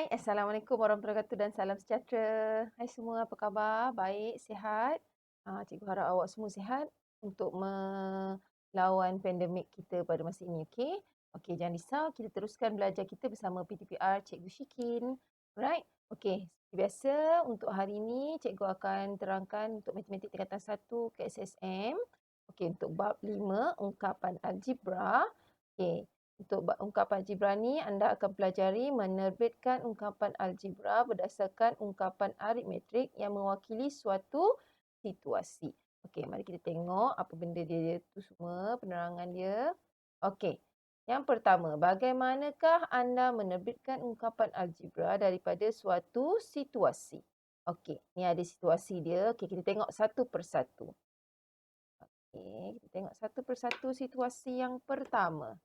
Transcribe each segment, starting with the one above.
Hai, Assalamualaikum warahmatullahi wabarakatuh dan salam sejahtera. Hai semua, apa khabar? Baik, sihat? Cikgu harap awak semua sihat untuk melawan pandemik kita pada masa ini, okey? Okey, jangan risau, kita teruskan belajar kita bersama PTPR Cikgu Shikin. Alright? Okey, seperti biasa untuk hari ini cikgu akan terangkan untuk matematik tingkatan 1 KSSM. Okey, untuk bab 5, ungkapan algebra. Okey, untuk ungkapan algebra ni, anda akan pelajari menerbitkan ungkapan algebra berdasarkan ungkapan aritmetik yang mewakili suatu situasi. Okey, mari kita tengok apa benda dia tu semua, penerangan dia. Okey, yang pertama, bagaimanakah anda menerbitkan ungkapan algebra daripada suatu situasi? Okey, ni ada situasi dia. Okey, kita tengok satu persatu. Okey, kita tengok satu persatu situasi yang pertama.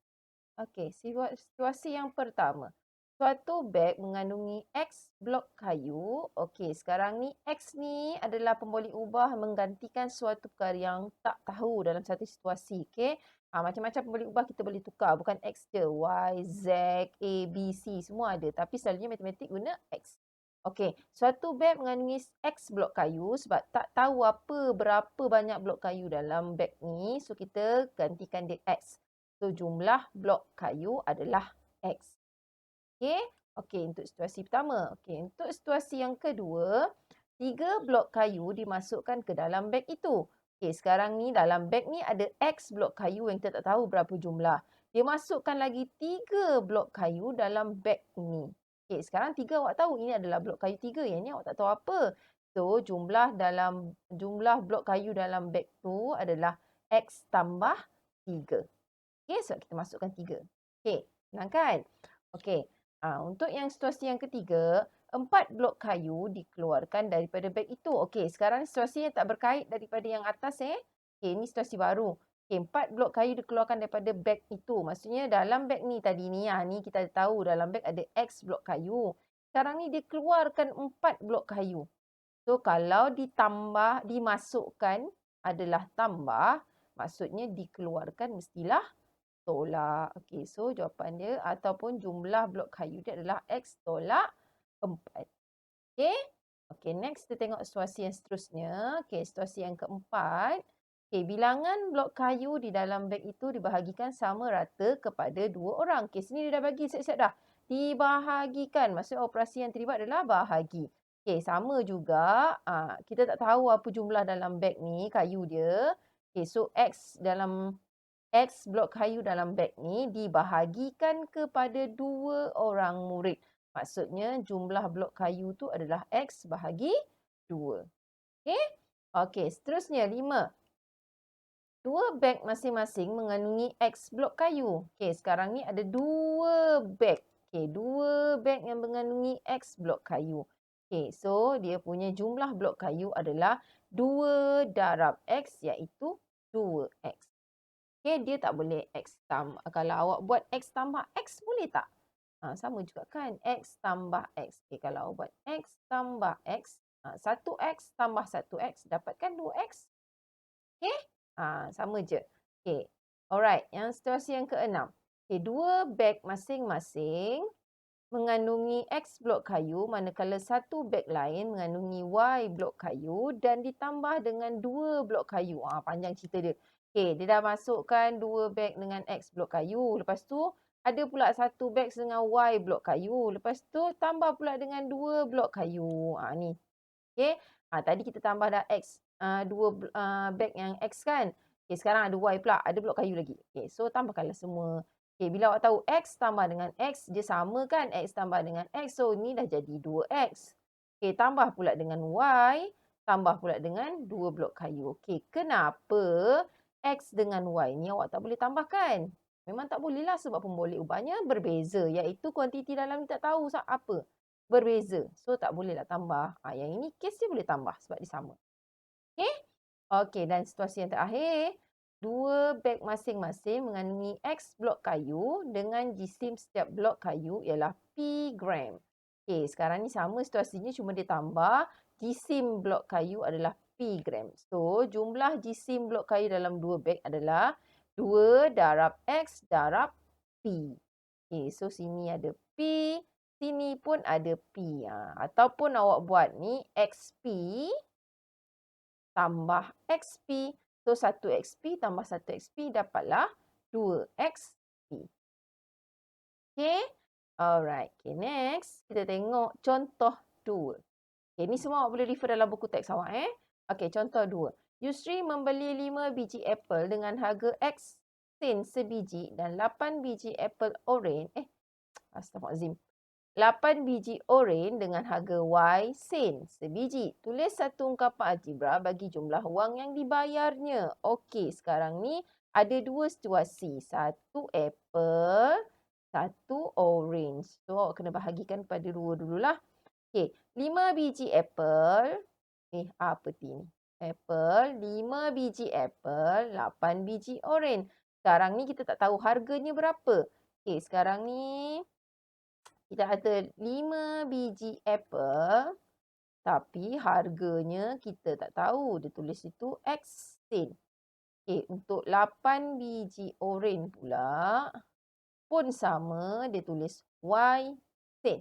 Okey, situasi yang pertama. Suatu beg mengandungi X blok kayu. Okey, sekarang ni X ni adalah pemboleh ubah menggantikan suatu perkara yang tak tahu dalam satu situasi. Okey, macam-macam pemboleh ubah kita boleh tukar. Bukan X je, Y, Z, A, B, C semua ada. Tapi selalunya matematik guna X. Okey, suatu beg mengandungi X blok kayu sebab tak tahu berapa banyak blok kayu dalam beg ni. So, kita gantikan dia X. So, jumlah blok kayu adalah X. Okey. Okey, untuk situasi pertama. Okey, untuk situasi yang kedua, 3 blok kayu dimasukkan ke dalam beg itu. Okey, sekarang ni dalam beg ni ada X blok kayu yang kita tak tahu berapa jumlah. Dia masukkan lagi 3 blok kayu dalam beg ni. Okey, sekarang 3 awak tahu ini adalah blok kayu 3. Yang ni awak tak tahu apa. So, jumlah blok kayu dalam beg tu adalah X tambah 3. Okey, sebab kita masukkan 3. Okey, senang kan? Okey, untuk yang situasi yang ketiga, 4 blok kayu dikeluarkan daripada beg itu. Okey, sekarang situasi yang tak berkait daripada yang atas. Okey, ini situasi baru. Okey, 4 blok kayu dikeluarkan daripada beg itu. Maksudnya dalam beg ni tadi ni, ni kita tahu dalam beg ada X blok kayu. Sekarang ni dia keluarkan 4 blok kayu. So, kalau dimasukkan adalah tambah, maksudnya dikeluarkan mestilah tolak. Okey, so jawapan dia ataupun jumlah blok kayu dia adalah X tolak 4. Okey. Okey, next kita tengok situasi yang seterusnya. Okey, situasi yang keempat. Okey, bilangan blok kayu di dalam beg itu dibahagikan sama rata kepada 2 orang. Okey, sini dia dah bagi siap-siap dah. Dibahagikan. Maksud operasi yang terlibat adalah bahagi. Okey, sama juga. Kita tak tahu apa jumlah dalam beg ni, kayu dia. Okey, so X blok kayu dalam beg ni dibahagikan kepada 2 orang murid. Maksudnya jumlah blok kayu tu adalah X bahagi 2. Okey? Okey, seterusnya 5. 2 beg masing-masing mengandungi X blok kayu. Okey, sekarang ni ada 2 beg. Okey, 2 beg yang mengandungi X blok kayu. Okey, so dia punya jumlah blok kayu adalah 2 darab X iaitu 2X. Okey, dia tak boleh X tambah. Kalau awak buat X tambah X boleh tak? Sama juga kan? X tambah X. Okey, kalau awak buat X tambah X, 1X tambah 1X dapatkan 2X. Okey? Sama je. Okey. Alright, yang situasi yang keenam. Okey, 2 beg masing-masing mengandungi X blok kayu manakala satu beg lain mengandungi Y blok kayu dan ditambah dengan 2 blok kayu. Panjang cerita dia. Okey, dia dah masukkan 2 beg dengan X blok kayu. Lepas tu ada pula satu beg dengan Y blok kayu. Lepas tu tambah pula dengan 2 blok kayu. Ni. Okey. Tadi kita tambah dah X, 2 beg yang X kan. Okey, sekarang ada Y pula. Ada blok kayu lagi. Okey, so tambahkanlah semua. Okey, bila awak tahu X tambah dengan X, dia sama kan? X tambah dengan X. So, ni dah jadi 2X. Okey, tambah pula dengan Y. Tambah pula dengan 2 blok kayu. Okey, kenapa X dengan Y ni awak tak boleh tambahkan? Memang tak boleh lah sebab pemboleh ubahnya berbeza. Iaitu kuantiti dalam ni tak tahu apa. Berbeza. So, tak bolehlah tambah. Yang ini kes dia boleh tambah sebab dia sama. Okey? Okey, dan situasi yang terakhir. 2 beg masing-masing mengandungi X blok kayu dengan jisim setiap blok kayu ialah P gram. Okey, sekarang ni sama situasinya cuma dia tambah jisim blok kayu adalah P gram. So, jumlah jisim blok kayu dalam 2 beg adalah 2 darab X darab P. Okey, so sini ada P, sini pun ada P. Ataupun awak buat ni XP tambah XP. So, 1XP tambah 1XP dapatlah 2XP. Okay. Alright. Okay, next. Kita tengok contoh 2. Okay, ni semua awak boleh refer dalam buku teks awak. Okay, contoh 2. Yusri membeli 5 biji apple dengan harga X sen sebiji dan 8 biji apple oren. Astaghfirullahaladzim. 8 biji oren dengan harga Y sen sebiji. Tulis satu ungkapan algebra bagi jumlah wang yang dibayarnya. Okey, sekarang ni ada dua situasi. Satu apple, satu orange. So, awak kena bahagikan pada dua dululah. Okey, 5 biji apple. Apa ni? Apple, 5 biji apple, 8 biji oren. Sekarang ni kita tak tahu harganya berapa. Okey, sekarang ni kita ada 5 biji apple tapi harganya kita tak tahu. Dia tulis itu X sen. Okey, untuk 8 biji oren pula pun sama, dia tulis Y sen.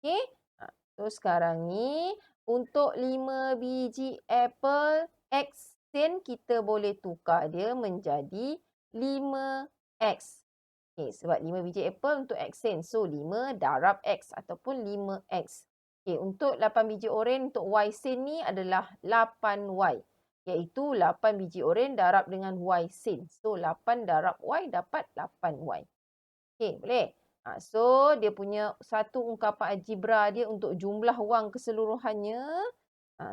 Okey. So sekarang ni untuk 5 biji apple X sen kita boleh tukar dia menjadi 5X. Okay, sebab 5 biji apple untuk X sen. So, 5 darab X ataupun 5X. Okay, untuk 8 biji oren untuk Y sen ni adalah 8Y. Iaitu 8 biji oren darab dengan Y sen. So, 8 darab Y dapat 8Y. Okay, boleh? So, dia punya satu ungkapan algebra dia untuk jumlah wang keseluruhannya.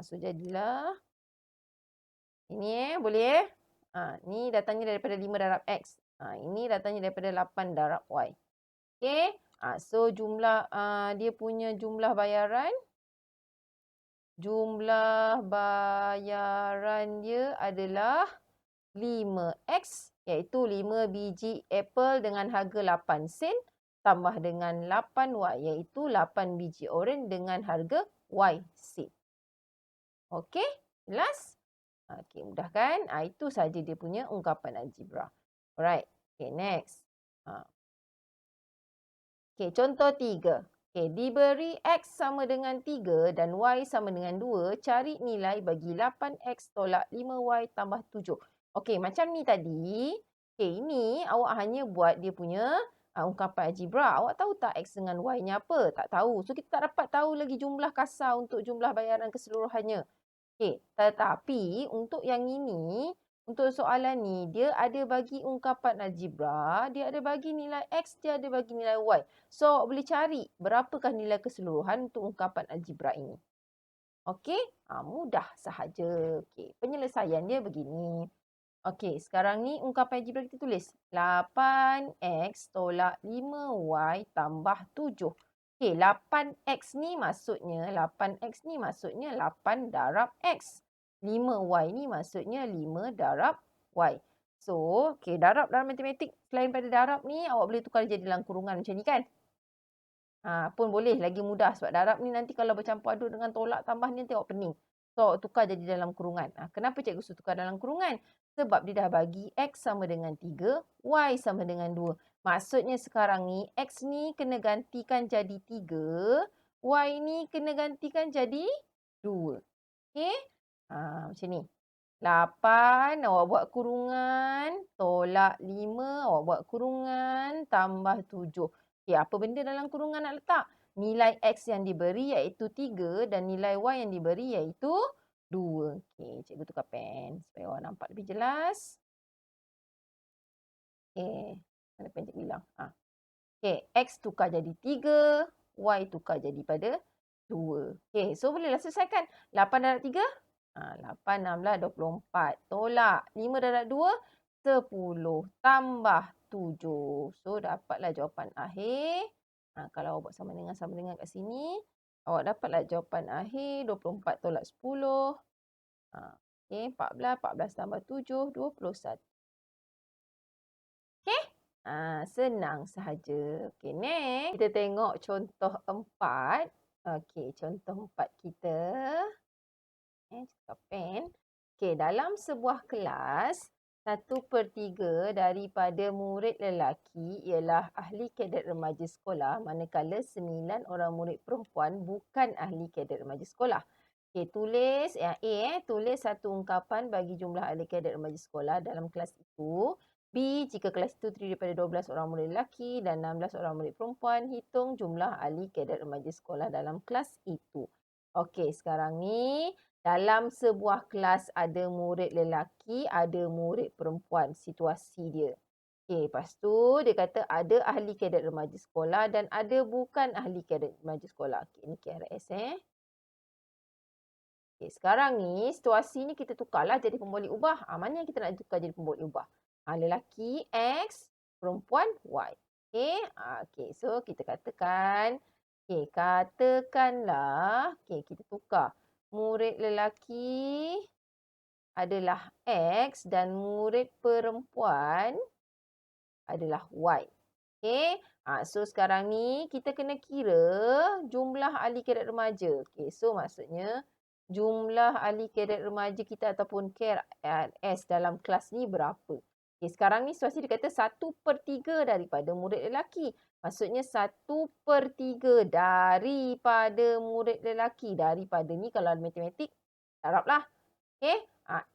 So, jadilah. Ini boleh? Ni datangnya daripada 5 darab X. Ini datangnya daripada 8 darab Y. Okey. So jumlah dia punya jumlah bayaran. Jumlah bayaran dia adalah 5X, iaitu 5 biji apple dengan harga 8 sen tambah dengan 8Y, iaitu 8 biji oren dengan harga Y sen. Okey, jelas? Okey, mudah kan? Itu saja dia punya ungkapan algebra. Alright. Okay, next. Okay, contoh 3. Okay, diberi X sama dengan 3 dan Y sama dengan 2, cari nilai bagi 8X tolak 5Y tambah 7. Okey, macam ni tadi. Okay, ini awak hanya buat dia punya ungkapan algebra. Awak tahu tak X dengan Y-nya apa? Tak tahu. So, kita tak dapat tahu lagi jumlah kasar untuk jumlah bayaran keseluruhannya. Okey, tetapi untuk yang ini, untuk soalan ni, dia ada bagi ungkapan algebra, dia ada bagi nilai X, dia ada bagi nilai Y. So, awak boleh cari berapakah nilai keseluruhan untuk ungkapan algebra ini. Okey, mudah sahaja. Okey, penyelesaian dia begini. Okey, sekarang ni ungkapan algebra kita tulis 8X tolak 5Y tambah 7. Okey, 8X ni maksudnya 8 darab X. 5Y ni maksudnya 5 darab Y. So, okey, darab dalam matematik selain pada darab ni awak boleh tukar jadi dalam kurungan macam ni kan? Pun boleh, lagi mudah sebab darab ni nanti kalau bercampur aduk dengan tolak tambah ni nanti awak pening. So, awak tukar jadi dalam kurungan. Kenapa cikgu suruh tukar dalam kurungan? Sebab dia dah bagi X sama dengan 3, Y sama dengan 2. Maksudnya sekarang ni, X ni kena gantikan jadi 3, Y ni kena gantikan jadi 2. Okey? Macam ni. 8, awak buat kurungan. Tolak 5, awak buat kurungan. Tambah 7. Okey, apa benda dalam kurungan nak letak? Nilai X yang diberi iaitu 3 dan nilai Y yang diberi iaitu 2. Okey, cikgu tukar pen supaya awak nampak lebih jelas. Okey, mana pen cikgu hilang? Okey, X tukar jadi 3, Y tukar jadi pada 2. Okey, so bolehlah selesaikan. 8 darab 3? 8, 16, 24. Tolak 5 darab 2? 10 tambah 7. So, dapatlah jawapan akhir. Kalau awak buat sama dengan kat sini, awak dapatlah jawapan akhir 24 tolak 10. Okey, 14, 14 tambah 7, 21. Okey? Senang sahaja. Okey, next. Kita tengok contoh 4. Okey, contoh 4 kita. Cakap pen. Okey, dalam sebuah kelas, 1/3 daripada murid lelaki ialah ahli kadet remaja sekolah, manakala 9 orang murid perempuan bukan ahli kadet remaja sekolah. Okey, tulis yang A, tulis satu ungkapan bagi jumlah ahli kadet remaja sekolah dalam kelas itu. B, jika kelas itu terdiri daripada 12 orang murid lelaki dan 16 orang murid perempuan, hitung jumlah ahli kadet remaja sekolah dalam kelas itu. Okey, sekarang ni dalam sebuah kelas ada murid lelaki, ada murid perempuan. Situasi dia. Okey, lepas tu dia kata ada ahli kadet remaja sekolah dan ada bukan ahli kadet remaja sekolah. Okey, ni KRS Okey, sekarang ni situasi ni kita tukarlah jadi pemboleh ubah. Mana yang kita nak tukar jadi pemboleh ubah? Lelaki X, perempuan Y. Okey, okey. So kita katakan, okey, katakanlah, okey, kita tukar. Murid lelaki adalah X dan murid perempuan adalah Y. Okey. So sekarang ni kita kena kira jumlah ahli kadet remaja. Okey, so maksudnya jumlah ahli kadet remaja kita ataupun KRS dalam kelas ni berapa? Okey, sekarang ni situasi dia kata 1/3 daripada murid lelaki. Maksudnya 1/3 daripada murid lelaki. Daripada ni kalau ada matematik, darab lah. Okey,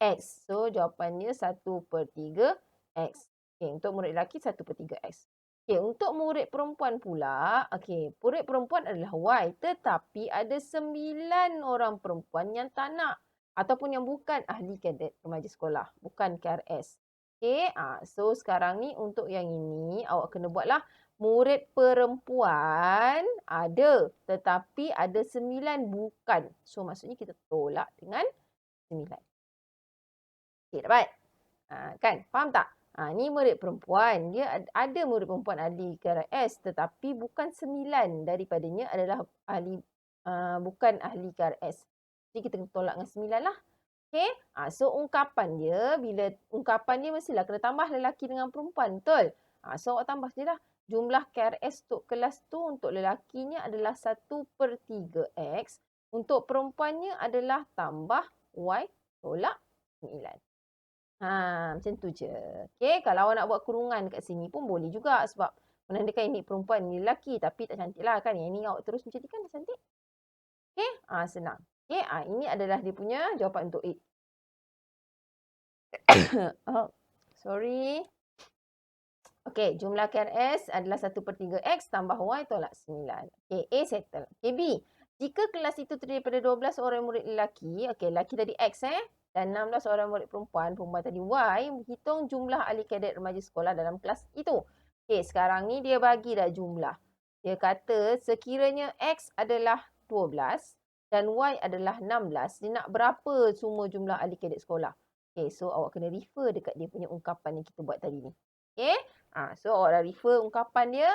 X. So jawapannya 1/3 X. Okey, untuk murid lelaki 1/3 X. Okey, untuk murid perempuan pula, okey, murid perempuan adalah Y, tetapi ada 9 orang perempuan yang tak nak ataupun yang bukan ahli kadet remaja sekolah, bukan KRS. Okey, so sekarang ni untuk yang ini awak kena buatlah murid perempuan ada, tetapi ada 9 bukan. So maksudnya kita tolak dengan 9. Okey, dapat? Kan? Faham tak? Ni murid perempuan. Dia ada murid perempuan ahli KRS tetapi bukan 9 daripadanya adalah ahli bukan ahli KRS. Jadi kita tolak dengan 9 lah. Okey? So ungkapan dia, bila ungkapan dia mestilah kena tambah lelaki dengan perempuan. Betul? So awak tambah je lah. Jumlah KRS untuk kelas tu untuk lelakinya adalah 1/3 X. Untuk perempuannya adalah tambah Y tolak 9. Macam tu je. Okey, kalau awak nak buat kurungan kat sini pun boleh juga sebab menandakan ini perempuan, ini lelaki tapi tak cantik lah kan. Yang ni awak terus macam ni kan dah cantik. Okey, senang. Okey, ini adalah dia punya jawapan untuk A. Oh, sorry. Okey, jumlah KRS adalah 1/3 X tambah Y tolak 9. Okey, A settle. Okey, B. Jika kelas itu terdiri daripada 12 orang murid lelaki, okey, lelaki tadi X dan 16 orang murid perempuan, perempuan tadi Y, hitung jumlah ahli kadet remaja sekolah dalam kelas itu. Okey, sekarang ni dia bagi dah jumlah. Dia kata sekiranya X adalah 12 dan Y adalah 16, dia nak berapa semua jumlah ahli kadet sekolah? Okey, so awak kena refer dekat dia punya ungkapan yang kita buat tadi ni. Okey? So awak dah refer ungkapan dia.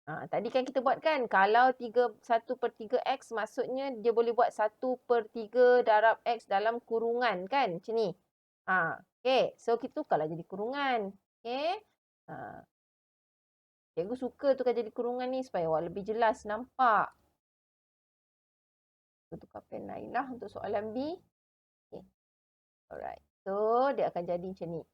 Tadi kan kita buat kan, kalau 1/3 X maksudnya dia boleh buat 1/3 darab X dalam kurungan kan, macam ni. Okay, so kita tukarlah jadi kurungan. Okay. Cikgu suka tukar jadi kurungan ni supaya awak lebih jelas nampak. Kita tukar pen lain lah untuk soalan B. Okay. Alright, so dia akan jadi macam ni.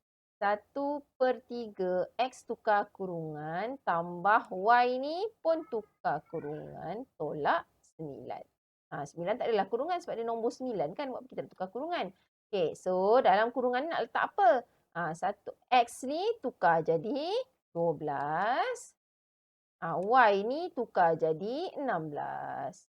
1/3 X tukar kurungan tambah Y ni pun tukar kurungan tolak 9. 9 tak adalah kurungan sebab dia nombor 9 kan. Buat kita tukar kurungan. Okay, so dalam kurungan ni nak letak apa? 1X ni tukar jadi 12. Y ni tukar jadi 16.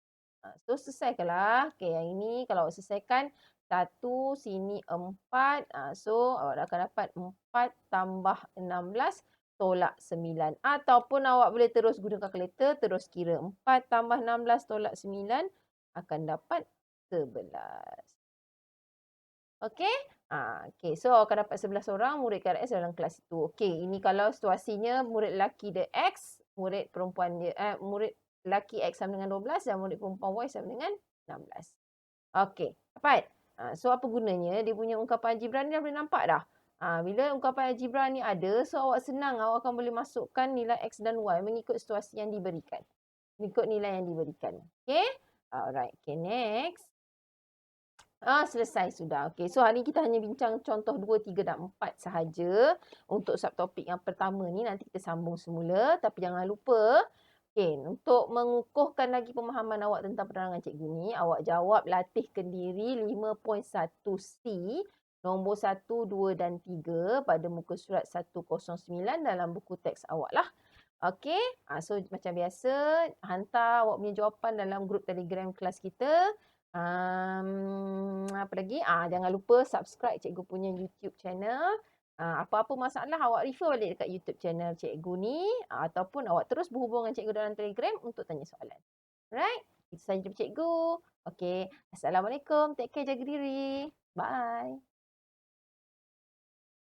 So selesaikanlah. Okay, yang ini kalau awak selesaikan 1, sini 4. So, awak akan dapat 4 tambah 16 tolak 9. Ataupun awak boleh terus guna kalkulator, terus kira 4 tambah 16 tolak 9 akan dapat 11. Okey? Okay. So, awak akan dapat 11 orang murid KRS dalam kelas itu. Okey, ini kalau situasinya murid lelaki dia X, murid perempuan dia, murid lelaki X sama dengan 12 dan murid perempuan Y sama dengan 16. Okey, dapat? So apa gunanya? Dia punya ungkapan algebra ni dah boleh nampak dah. Bila ungkapan algebra ni ada, so awak senang, awak akan boleh masukkan nilai X dan Y mengikut situasi yang diberikan. Mengikut nilai yang diberikan. Okay? Alright, okay, next. Selesai sudah. Okey, so hari ni kita hanya bincang contoh 2, 3 dan 4 sahaja untuk subtopik yang pertama ni, nanti kita sambung semula. Tapi jangan lupa, okey, untuk mengukuhkan lagi pemahaman awak tentang penerangan cikgu ni, awak jawab latihkan diri 5.1C, nombor 1, 2 dan 3 pada muka surat 109 dalam buku teks awak lah. Okey, so macam biasa, hantar awak punya jawapan dalam grup Telegram kelas kita. Apa lagi? Jangan lupa subscribe cikgu punya YouTube channel. Apa-apa masalah awak refer balik dekat YouTube channel cikgu ni, ataupun awak terus berhubung dengan cikgu dalam Telegram untuk tanya soalan. Alright? Itu sahaja daripada cikgu. Okey, Assalamualaikum. Take care, jaga diri. Bye.